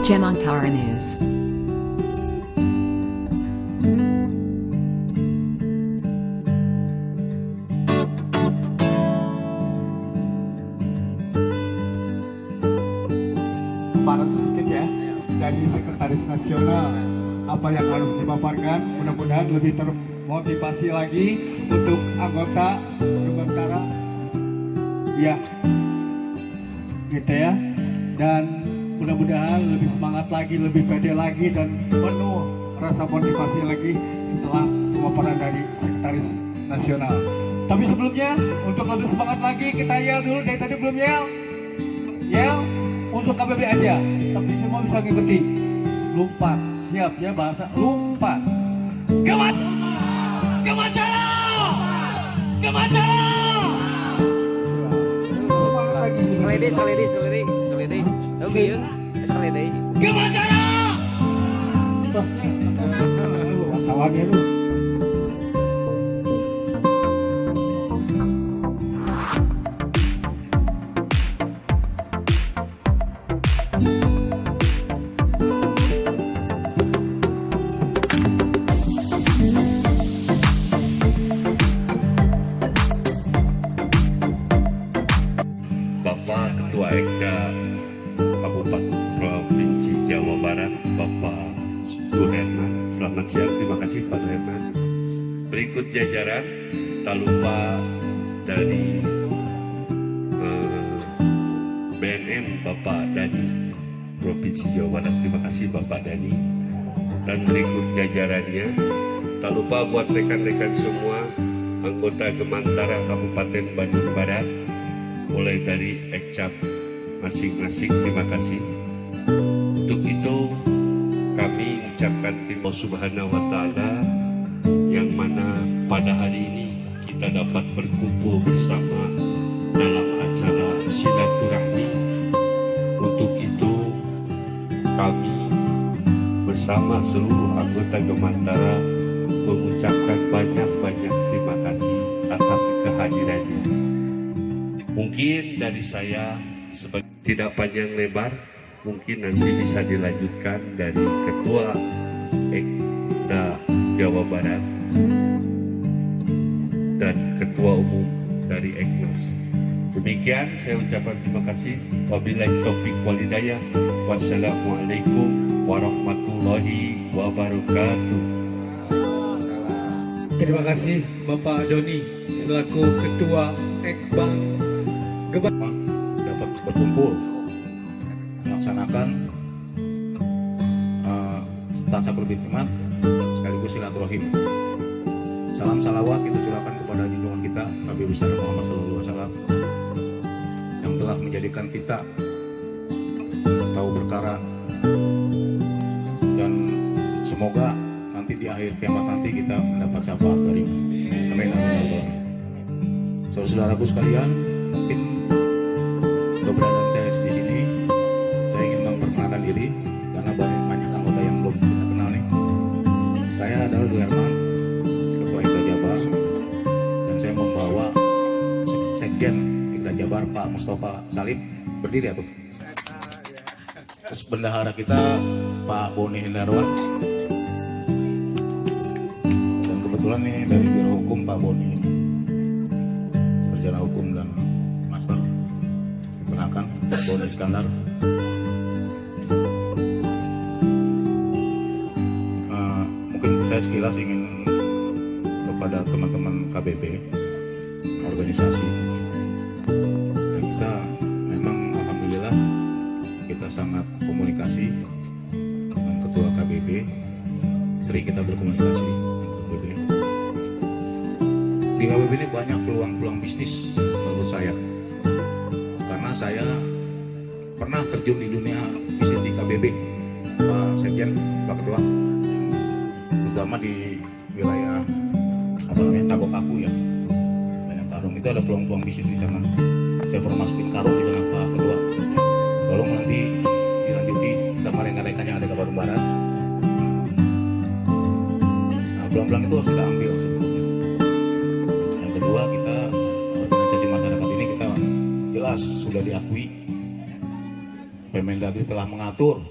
Jamantara News. Panas sedikit ya dari Sekretaris Nasional apa yang harus dipaparkan, mudah-mudahan lebih termotivasi lagi untuk anggota Gementara ya gitu ya, dan mudah-mudahan lebih semangat lagi, lebih pede lagi, dan penuh rasa motivasi lagi setelah pemaparan dari Sekretaris Nasional. Tapi sebelumnya untuk lebih semangat lagi kita yel dulu, dari tadi belum yel untuk KBB aja, tapi semua bisa ngikuti. Lompat, siap ya bahasa lompat. Gementara! Selede. Oke ya, selede. Gementara! Kawannya lu. Bapak Ketua Ekda Kabupaten Provinsi Jawa Barat, Bapak Suherman. Selamat siang, terima kasih Pak Suherman. Berikut jajaran, tak lupa dari BNN Bapak Dani Provinsi Jawa Barat, terima kasih Bapak Dani. Dan berikut jajarannya, tak lupa buat rekan-rekan semua anggota Gemantara Kabupaten Bandung Barat, mulai dari Ekcap masing-masing, terima kasih. Untuk itu kami mengucapkan terima kasih Subhanahu wa Ta'ala yang mana pada hari ini kita dapat berkumpul bersama dalam acara silaturahmi. Untuk itu kami bersama seluruh anggota Gemantara mengucapkan banyak-banyak terima kasih atas kehadirannya. Mungkin dari saya sebagai tidak panjang lebar, mungkin nanti bisa dilanjutkan dari Ketua Ekda Jawa Barat dan Ketua Umum dari Eknas. Demikian saya ucapkan terima kasih. Wabillahi taufiq wal hidayah. Wassalamualaikum warahmatullahi wabarakatuh. Terima kasih Bapak Doni selaku Ketua Ekbang dapat berkumpul melaksanakan tasawuf berkhidmat sekaligus silaturahim. Salam salawat kita curahkan kepada junjungan kita Nabi besar Muhammad SAW yang telah menjadikan kita tahu berkara, dan semoga nanti di akhir kiamat nanti kita mendapat syafaat dari Amin. Saudara-saudaraku sekalian, mungkin keberadaan saya di sini, saya ingin memperkenalkan diri karena banyak anggota yang belum kita kenal nih. Saya adalah Suherman, Ketua Ekda Jabar, dan saya membawa Sekjen Ekda Jabar Pak Mustafa Salim. Berdiri atuh. Terus bendahara kita Pak Boni Hendarwan, dan kebetulan nih dari Biro Hukum Pak Boni, sarjana hukum dan master. Perkenalkan Boni Iskandar. Mungkin saya sekilas ingin kepada teman-teman KBB organisasi, dan kita memang alhamdulillah kita sangat komunikasi dengan Ketua KBB, sering kita berkomunikasi dengan KBB. Di KBB ini banyak peluang-peluang bisnis menurut saya, karena saya pernah terjun di dunia bisnis di KBB, Pak Sekjen, Pak Ketua, terutama di wilayah Tabok Aku ya, banyak Karung, itu ada peluang-peluang bisnis di sana. Saya pernah masukin Karung di sana Pak Ketua. Tolong nanti dilanjuti sama rekan-rekan yang ada di Bandung Barat. Nah, peluang-peluang itu harus kita ambil sebetulnya. Yang kedua, kita organisasi masyarakat ini kita jelas sudah diakui Permendagri telah mengatur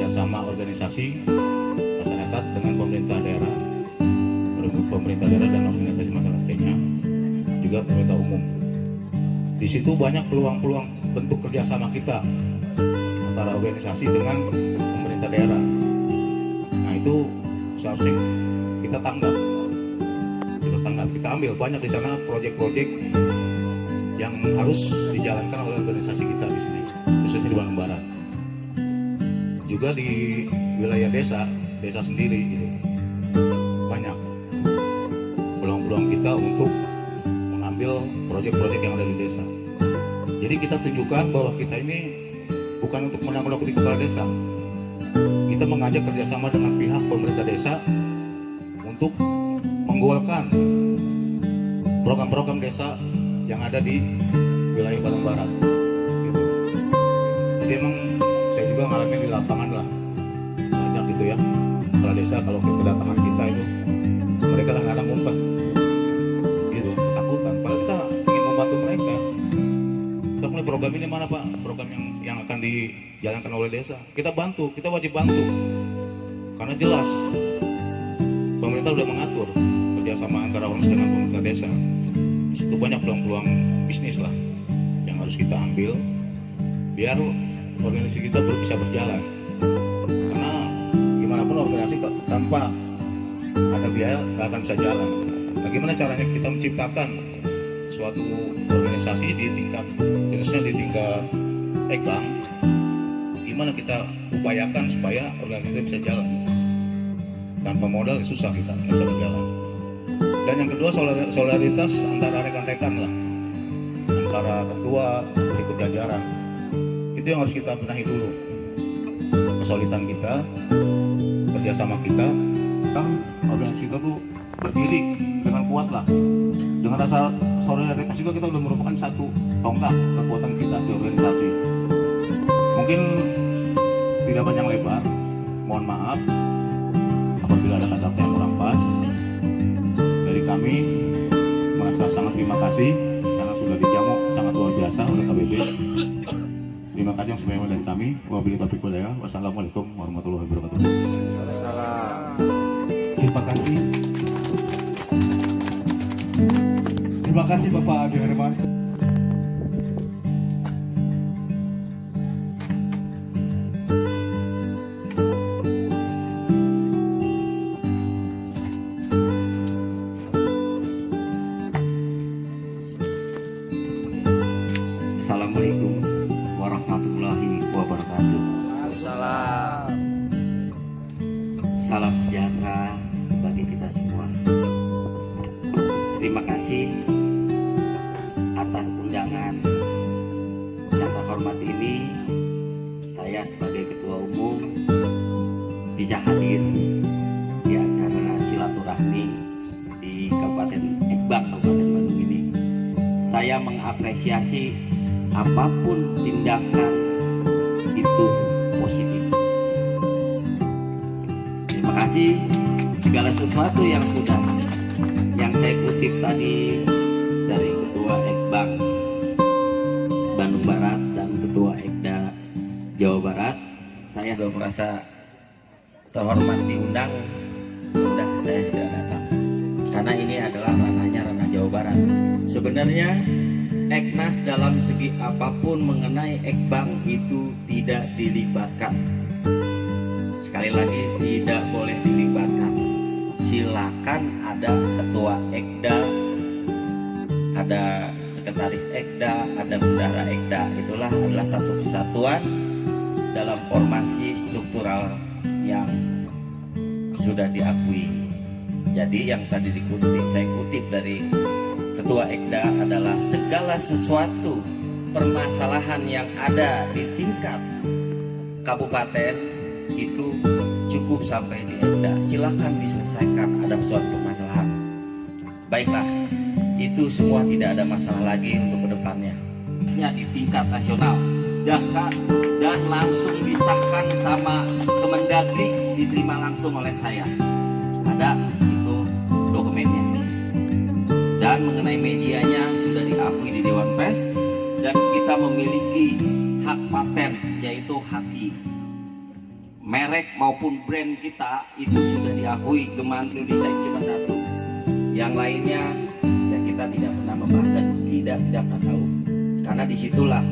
kerjasama organisasi masyarakat dengan pemerintah daerah dan organisasi masyarakat lainnya, juga pemerintah umum. Di situ banyak peluang-peluang bentuk kerjasama kita antara organisasi dengan pemerintah daerah. Nah itu seharusnya kita tanggap, kita ambil banyak di sana proyek-proyek yang harus dijalankan oleh organisasi kita di sini, khususnya di Bandung Barat. Juga di wilayah desa sendiri gitu. Banyak peluang-peluang kita untuk mengambil proyek-proyek yang ada di desa. Jadi kita tunjukkan bahwa kita ini bukan untuk menakut-nakuti kepala desa. Kita mengajak kerjasama dengan pihak pemerintah desa untuk menggolkan program-program desa yang ada di wilayah Bandung Barat. Gitu. Jadi emang saya juga ngalamin di lapangan lah, banyak gitu ya. Kepala desa kalau kedatangan kita itu mereka kadang-kadang ngumpet, gitu, ketakutan. Padahal kita ingin membantu mereka. Saya mulai program ini mana Pak? Program yang akan dijalankan oleh desa. Kita bantu, kita wajib bantu. Karena jelas pemerintah sudah mengatur kerjasama antara ormas dengan pemerintah desa. Di situ banyak peluang-peluang bisnis lah yang harus kita ambil biar organisasi kita bisa berjalan. Karena gimana pun organisasi tanpa ada biaya nggak akan bisa jalan. Bagaimana caranya kita menciptakan suatu organisasi di tingkat, khususnya di tingkat Ekbang, gimana kita upayakan supaya organisasi bisa jalan. Tanpa modal susah kita bisa berjalan. Dan yang kedua solidaritas antara rekan-rekan lah, antara ketua berikut jajaran. Itu yang harus kita benahi dulu. Kesulitan kita, kerjasama kita, kan organisasi kita tuh berdiri dengan kuat lah. Dengan rasa solidaritas juga kita udah merupakan satu tonggak kekuatan kita di organisasi. Mungkin tidak panjang lebar, mohon maaf apabila ada kata-kata yang kurang pas. Dari kami merasa sangat terima kasih karena sudah dijamu sangat luar biasa oleh KBB. Terima kasih yang sebenarnya dari kami. Wabillahi taufiq wal hidayah. Wassalamualaikum warahmatullahi wabarakatuh. Terima kasih. Terima kasih Bapak Adi Herman. Assalamualaikum warahmatullahi wabarakatuh. Salam. Salam sejahtera bagi kita semua. Terima kasih atas undangan yang terhormat ini. Saya sebagai ketua umum bisa hadir di acara silaturahmi di Kabupaten Ekbang, Kabupaten Bandung ini. Saya mengapresiasi apapun tindakan itu positif. Terima kasih segala sesuatu yang saya kutip tadi dari Ketua Ekbang Bandung Barat dan Ketua Ekda Jawa Barat. Saya sudah merasa terhormat diundang. Sudah saya segera datang karena ini adalah ranah Jawa Barat. Sebenarnya Eknas dalam segi apapun mengenai Ekbang itu tidak dilibatkan. Sekali lagi, tidak boleh dilibatkan. Silakan ada ketua Ekda, ada sekretaris Ekda, ada bendahara Ekda. Itulah adalah satu kesatuan dalam formasi struktural yang sudah diakui. Jadi yang tadi saya kutip dari Ketua Ekda adalah segala sesuatu permasalahan yang ada di tingkat kabupaten itu cukup sampai di Ekda. Silakan diselesaikan ada suatu permasalahan. Baiklah, itu semua tidak ada masalah lagi untuk kedepannya. Di tingkat nasional dan langsung disahkan sama Kemendagri, diterima langsung oleh saya. Ada itu dokumennya. Dan mengenai medianya sudah diakui di Dewan Pers dan kita memiliki hak paten yaitu HI. merek maupun brand kita itu sudah diakui. Geman Indonesia itu cuma satu, yang lainnya ya kita tidak pernah membahas dan tidak pernah tahu. Karena disitulah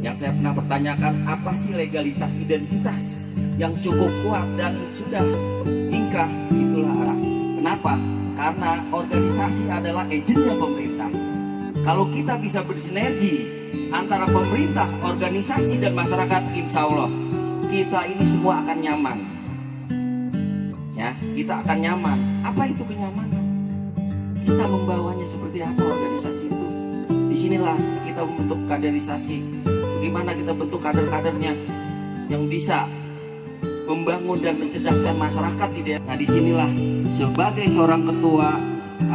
yang saya pernah pertanyakan, apa sih legalitas identitas yang cukup kuat dan sudah ingkah. Itulah arah. Kenapa? Karena organisasi adalah agennya pemerintah. Kalau kita bisa bersinergi antara pemerintah, organisasi, dan masyarakat, insya Allah kita ini semua akan nyaman. Ya, kita akan nyaman. Apa itu kenyamanan? Kita membawanya seperti apa organisasi itu? Disinilah kita membentuk kaderisasi. Bagaimana kita bentuk kader-kadernya yang bisa membangun dan mencerdaskan masyarakat di daerah. Nah, disinilah sebagai seorang ketua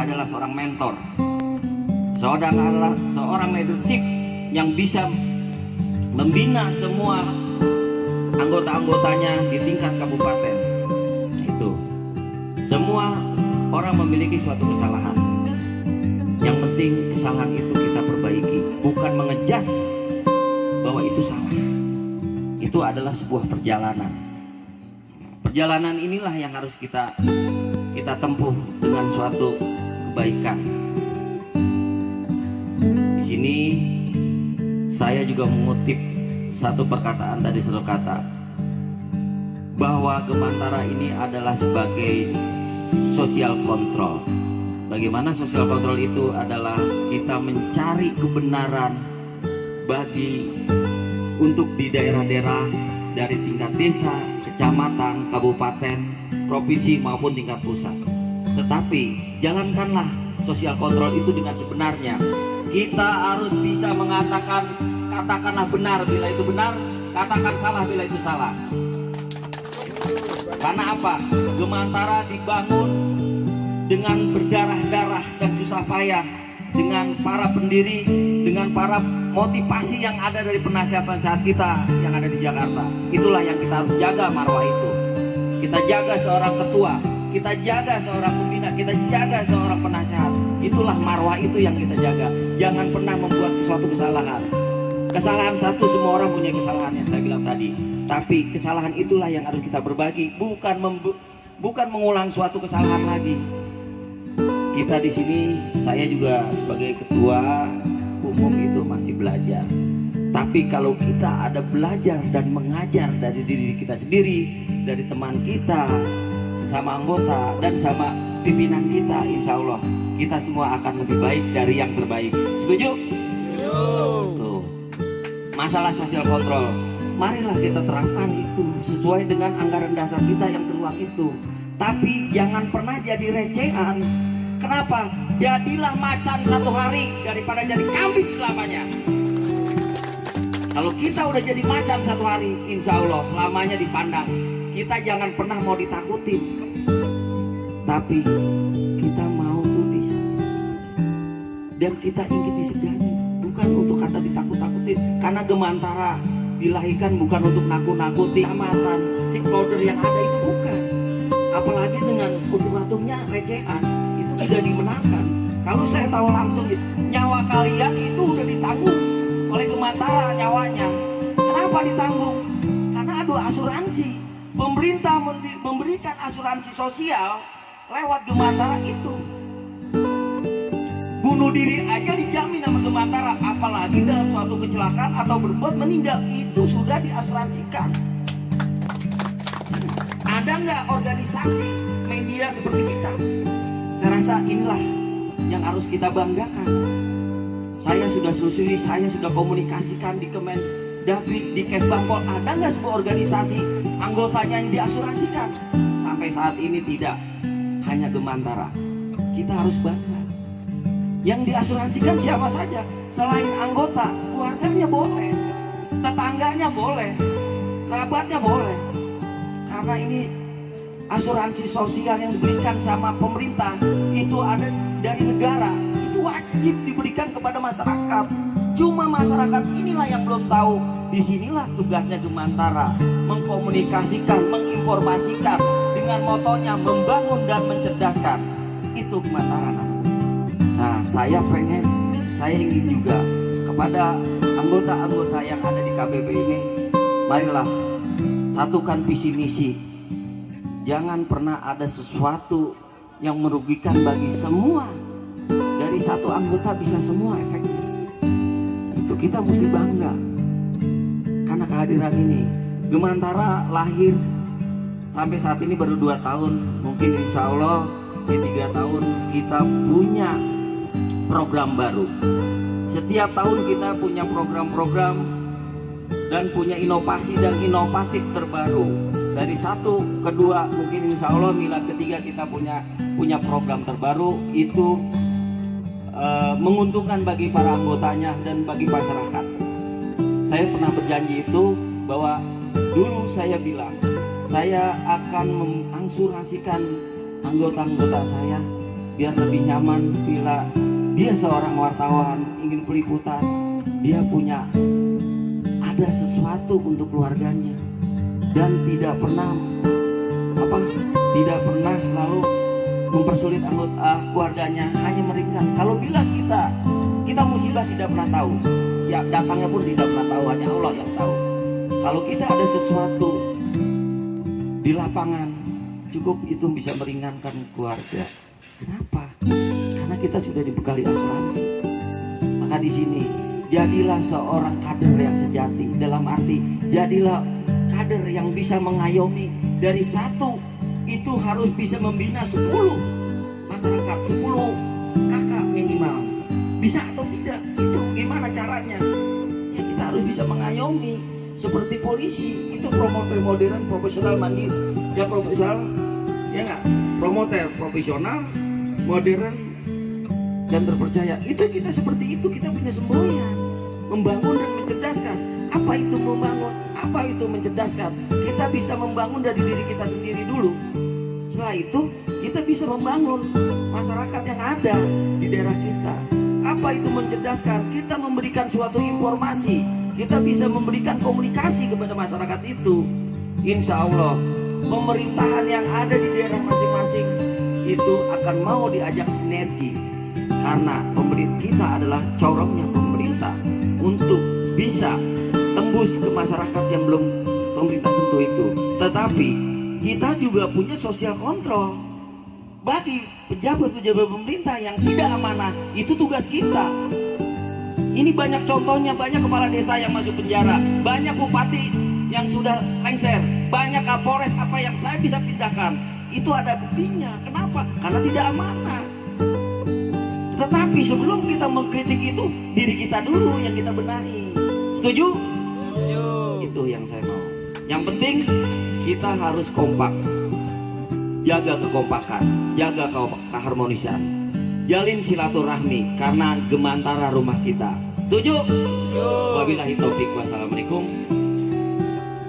adalah seorang mentor. Seorang adalah seorang leadership yang bisa membina semua anggota-anggotanya di tingkat kabupaten. Itu. Semua orang memiliki suatu kesalahan. Yang penting kesalahan itu kita perbaiki, bukan mengejas bahwa itu salah. Itu adalah sebuah perjalanan. Perjalanan inilah yang harus kita tempuh dengan suatu kebaikan. Di sini saya juga mengutip satu perkataan tadi, satu kata, bahwa Gemantara ini adalah sebagai social control. Bagaimana social control itu adalah kita mencari kebenaran untuk di daerah-daerah dari tingkat desa, kecamatan, kabupaten, provinsi maupun tingkat pusat. Tetapi jalankanlah social control itu dengan sebenarnya. Kita harus bisa mengatakan, katakanlah benar bila itu benar, katakan salah bila itu salah. Karena apa? Gemantara dibangun dengan berdarah-darah dan susah payah, dengan para pendiri, dengan para motivasi yang ada dari penasihat-penasihat kita yang ada di Jakarta. Itulah yang kita harus jaga, marwah itu. Kita jaga seorang ketua, kita jaga seorang pembina, kita jaga seorang penasihat. Itulah marwah itu yang kita jaga. Jangan pernah membuat suatu kesalahan. Kesalahan satu, semua orang punya kesalahan yang saya bilang tadi. Tapi kesalahan itulah yang harus kita berbagi, bukan mengulang suatu kesalahan lagi. Kita di sini, saya juga sebagai ketua umum itu masih belajar. Tapi kalau kita ada belajar dan mengajar dari diri kita sendiri, dari teman kita, sesama anggota, dan sama pimpinan kita, insya Allah kita semua akan lebih baik dari yang terbaik. Setuju? Tuh. Masalah sosial kontrol, marilah kita terapkan itu sesuai dengan anggaran dasar kita yang terluang itu. Tapi jangan pernah jadi recehan. Kenapa? Jadilah macan satu hari daripada jadi kambing selamanya. Kalau kita udah jadi macan satu hari, insya Allah selamanya dipandang. Kita jangan pernah mau ditakutin, tapi kita mau tuh dan kita ingin disegani. Bukan untuk kata ditakut-takutin. Karena Gemantara dilahirkan bukan untuk nakut-nakuti amatan. Stakeholder yang ada itu bukan. Apalagi dengan ultimatumnya recehan, itu tidak dimenangkan. Kalau saya tahu langsung nyawa kalian itu udah ditanggung oleh Gemantara nyawanya. Kenapa ditanggung? Karena ada asuransi. Pemerintah memberikan asuransi sosial lewat Gemantara itu. Bunuh diri aja dijamin sama Gemantara, apalagi dalam suatu kecelakaan atau berbuat meninggal, itu sudah diasuransikan. Ada nggak organisasi media seperti kita? Saya rasa inilah yang harus kita banggakan. Saya sudah susui, saya sudah komunikasikan di Kemendagri, di Kesbangpol. Ada nggak sebuah organisasi anggotanya yang diasuransikan? Sampai saat ini tidak. Hanya Gemantara. Kita harus bangga. Yang diasuransikan siapa saja? Selain anggota, keluarganya boleh, tetangganya boleh, kerabatnya boleh. Karena ini asuransi sosial yang diberikan sama pemerintah, itu ada dari negara, itu wajib diberikan kepada masyarakat. Cuma masyarakat inilah yang belum tahu. Disinilah tugasnya Gemantara, mengkomunikasikan, menginformasikan dengan motonya membangun dan mencerdaskan. Itu Gemantara. Nah, saya ingin juga kepada anggota-anggota yang ada di KBB ini, marilah satukan visi misi. Jangan pernah ada sesuatu yang merugikan bagi semua. Dari satu anggota bisa semua efeknya. Itu kita mesti bangga karena kehadiran ini. Gemantara lahir sampai saat ini baru 2 tahun. Mungkin insya Allah di 3 tahun kita punya program baru. Setiap tahun kita punya program-program dan punya inovasi dan inovatif terbaru. Dari 1 ke 2 mungkin insya Allah milad ketiga kita punya program terbaru. Itu menguntungkan bagi para anggotanya dan bagi masyarakat. Saya pernah berjanji itu bahwa dulu saya bilang saya akan mengangsurasikan anggota-anggota saya biar lebih nyaman bila dia seorang wartawan ingin peliputan, dia punya ada sesuatu untuk keluarganya dan tidak pernah selalu mempersulit anggota keluarganya, hanya meringan. Kalau bilang kita musibah tidak pernah tahu, siap datangnya pun tidak pernah tahu, hanya Allah yang tahu. Kalau kita ada sesuatu di lapangan, cukup itu bisa meringankan keluarga. Kenapa? Karena kita sudah dibekali asuransi. Maka di sini jadilah seorang kader yang sejati, dalam arti jadilah kader yang bisa mengayomi. Dari 1 itu harus bisa membina 10 masyarakat, 10 kakak minimal. Bisa atau tidak, itu gimana caranya? Ya kita harus bisa mengayomi. Seperti polisi, itu promotor modern, profesional, mandiri. Ya profesional, ya nggak? Promoter profesional, modern, dan terpercaya. Itu kita seperti itu, kita punya semboyan. Membangun dan mencerdaskan. Apa itu membangun? Apa itu mencerdaskan? Kita bisa membangun dari diri kita sendiri dulu. Setelah itu kita bisa membangun masyarakat yang ada di daerah kita. Apa itu mencerdaskan? Kita memberikan suatu informasi. Kita bisa memberikan komunikasi kepada masyarakat itu. Insya Allah pemerintahan yang ada di daerah masing-masing itu akan mau diajak sinergi. Karena pemerintah kita adalah corongnya pemerintah untuk bisa tembus ke masyarakat yang belum pemerintah sentuh itu. Tetapi kita juga punya sosial kontrol bagi pejabat-pejabat pemerintah yang tidak amanah. Itu tugas kita. Ini banyak contohnya, banyak kepala desa yang masuk penjara, banyak bupati yang sudah lengser, banyak kapolres apa yang saya bisa pindahkan. Itu ada buktinya. Kenapa? Karena tidak amanah. Tetapi sebelum kita mengkritik itu, diri kita dulu yang kita benahi. Setuju? Setuju. Itu yang saya mau. Yang penting kita harus kompak. Jaga kekompakan, jaga keharmonisan. Jalin silaturahmi karena Gemantara rumah kita. Setuju? Wabillahi taufik. Wassalamualaikum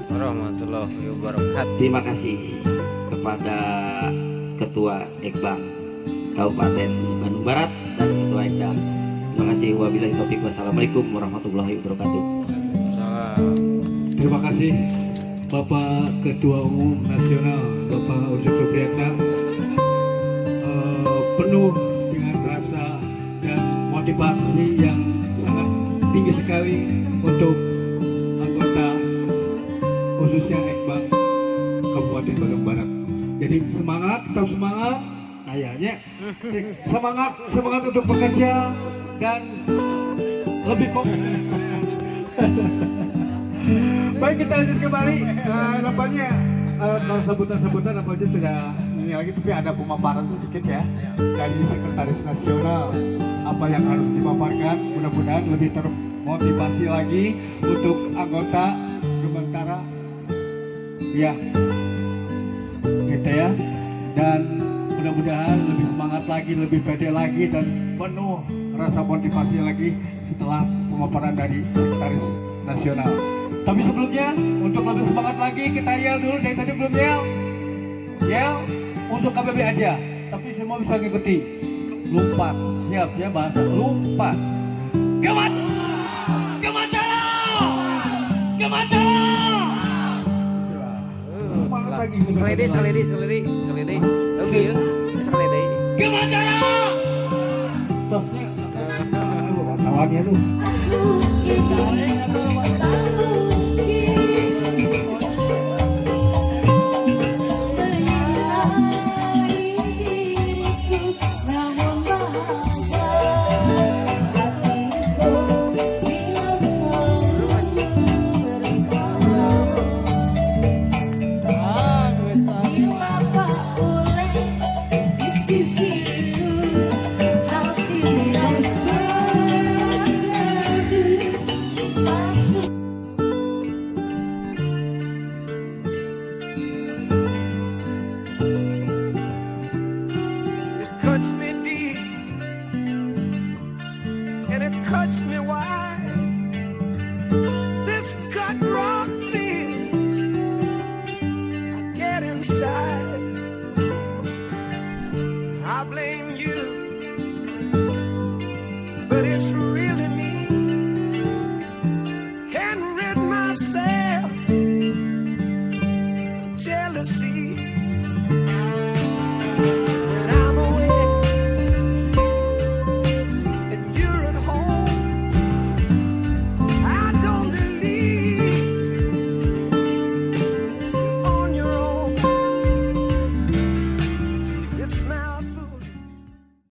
Warahmatullahi wabarakatuh. Terima kasih kepada Ketua Ekbang Kabupaten Bandung Barat dan Ketua Ekda. Terima kasih. Wabillahi taufik. Wassalamualaikum warahmatullahi wabarakatuh. Salam. Terima kasih Bapak Ketua Umum Nasional Bapak Ucup Supriyatna, penuh dengan rasa dan motivasi yang sangat tinggi sekali untuk anggota khususnya Ekbang Kabupaten Bandung Barat. Jadi semangat, tetap semangat, kayaknya semangat untuk bekerja dan lebih komit. Baik, kita lanjut kembali. Nampaknya kalau sebutan-sebutan nampaknya sudah ini lagi, tapi ada pemaparan sedikit ya dari Sekretaris Nasional apa yang harus dipaparkan. Mudah-mudahan lebih termotivasi lagi untuk anggota Gemantara ya, gitu ya. Dan mudah-mudahan lebih semangat lagi, lebih pede lagi, dan penuh rasa motivasi lagi setelah pemaparan dari Sekretaris Nasional. Tapi sebelumnya, untuk lebih semangat lagi, kita yel dulu. Dari tadi belum yel. Yel untuk KBB aja, tapi semua bisa ngikuti. Lompat, siap ya bahasa lompat. Gemantara! Semangat lagi. Sekali. Oke ya. Sekali. Gemantara! Tosnya. Tawannya tuh.